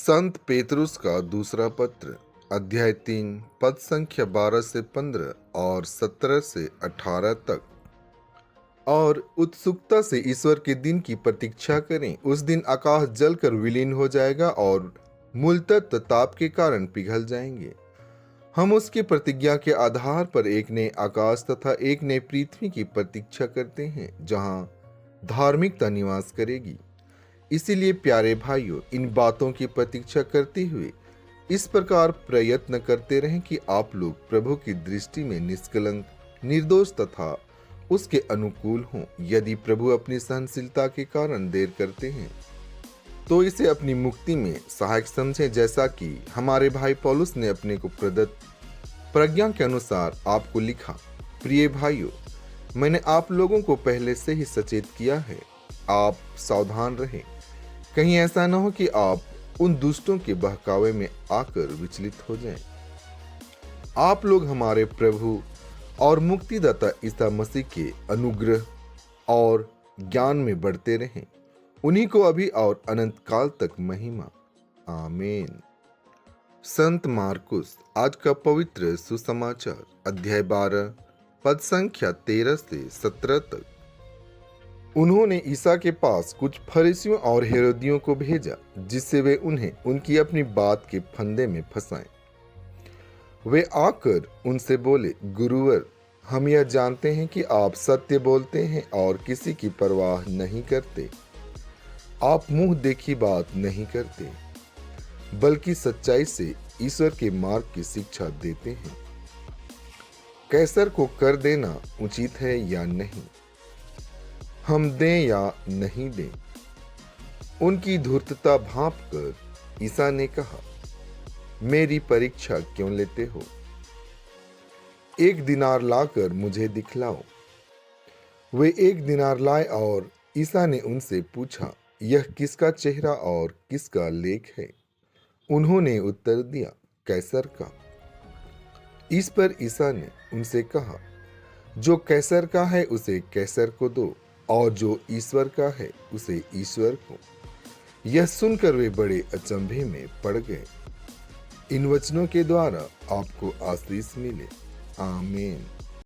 संत पेतरुस का दूसरा पत्र अध्याय 3 पद संख्या 12 से 15 और 17 से 18 तक। और उत्सुकता से ईश्वर के दिन की प्रतीक्षा करें। उस दिन आकाश जलकर विलीन हो जाएगा और मूल तत्व ताप के कारण पिघल जाएंगे। हम उसकी प्रतिज्ञा के आधार पर एक नए आकाश तथा एक नई पृथ्वी की प्रतीक्षा करते हैं जहां धार्मिकता निवास करेगी। इसीलिए प्यारे भाइयों, इन बातों की प्रतीक्षा करते हुए इस प्रकार प्रयत्न करते रहें कि आप लोग प्रभु की दृष्टि में निष्कलंक, निर्दोष तथा उसके अनुकूल हों। यदि प्रभु अपनी सहनशीलता के कारण देर करते हैं तो इसे अपनी मुक्ति में सहायक समझें, जैसा कि हमारे भाई पौलुस ने अपने को प्रदत्त प्रज्ञा के अनुसार आपको लिखा। प्रिय भाइयों, मैंने आप लोगों को पहले से ही सचेत किया है। आप सावधान रहें, कहीं ऐसा न हो कि आप उन दुष्टों के बहकावे में आकर विचलित हो जाएं। आप लोग हमारे प्रभु और मुक्तिदाता ईसा मसीह के अनुग्रह और ज्ञान में बढ़ते रहें। उन्हीं को अभी और अनंत काल तक महिमा। आमीन। संत मार्कुस आज का पवित्र सुसमाचार अध्याय 12 पद संख्या 13 से 17 तक। उन्होंने ईसा के पास कुछ फरीसियों और हेरोदियों को भेजा जिससे वे उन्हें उनकी अपनी बात के फंदे में फंसाएं। वे आकर उनसे बोले, गुरुवर, हम यह जानते हैं कि आप सत्य बोलते हैं और किसी की परवाह नहीं करते। आप मुंह देखी बात नहीं करते, बल्कि सच्चाई से ईश्वर के मार्ग की शिक्षा देते हैं। कैसर को कर देना उचित है या नहीं, हम दें या नहीं दें। उनकी धूर्तता भांप कर ईसा ने कहा, मेरी परीक्षा क्यों लेते हो? 1 दिनार लाकर मुझे दिखलाओ। वे 1 दिनार लाए और ईसा ने उनसे पूछा, यह किसका चेहरा और किसका लेख है? उन्होंने उत्तर दिया, कैसर का। इस पर ईसा ने उनसे कहा, जो कैसर का है उसे कैसर को दो और जो ईश्वर का है उसे ईश्वर को। यह सुनकर वे बड़े अचंभे में पड़ गए। इन वचनों के द्वारा आपको आशीष मिले। आमीन।